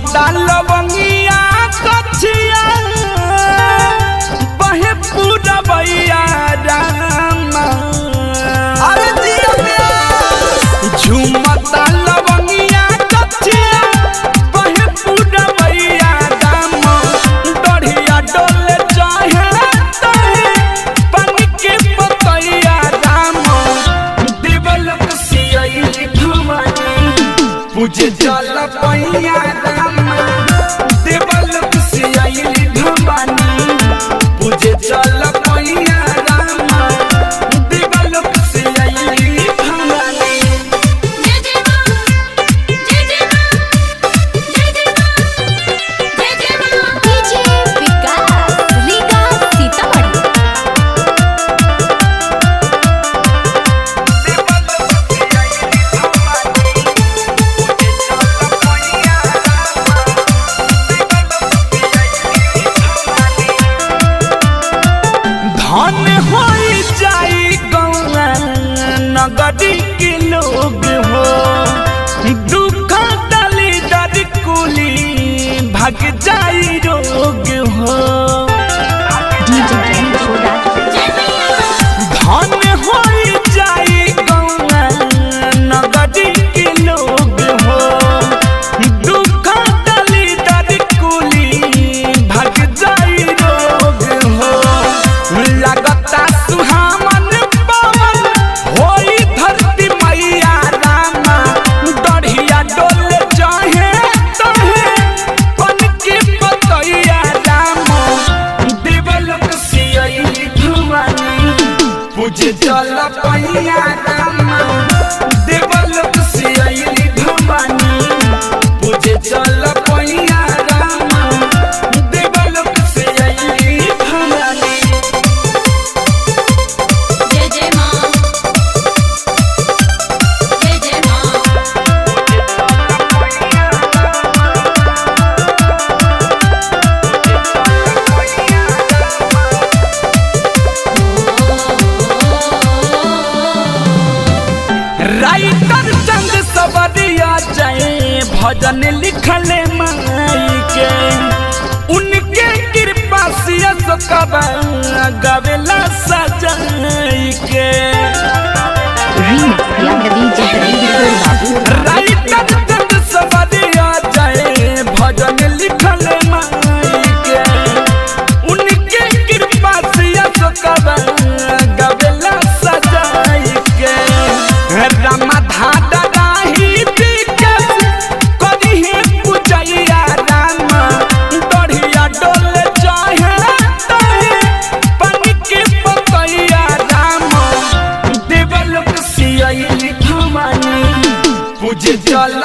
झुमता लवंगिया कछिया बहे पूरा भैया रामा झुमता लवंगिया कछिया बहे पूरा भैया रामा डढ़िया डोले चाहे तहे पानी के पतैया रामा देवल सियाई घुमानी पूजे जल पैया रामा देवल सियाई घुमानी पूजे जल पैया रामा देवल सियाई घुमानी। डीजे विकास रीगा सीतामढ़ी। धन होई जाई गौआ नगरी के लोग हो दुख डाली दर कुली भाग जाई रोग हो धन होई जाई गौआ नगरी के लोग हो दुख डाली दर कुली भाग जाई रोग हो लगता सुहावन पवन होई धरती मैया रामा डढ़िया डोले चाहे तहे पन के पतैया रामा देवल सियाई घुमानी पूजे जल पैया रामा देवल सियाई घुमानी पूजे जल पैया रामा देवल सियाई घुमानी। जय जय मां जय जय मां। राइटर चंद सबरिया जाए भजन लिखले माई के उनके कृपा से सकबा गावेला सजाई के राइटर चंद सबरिया जाए भजन लिखले माई के उनके कृपा से सकबा गावेला सजाई के रामाधाता राही विकास करिहे पूजैया रामा डढ़िया डोले चाहे तहे पानी के पतैया रामा देवल सियाई घुमानी पूजे जल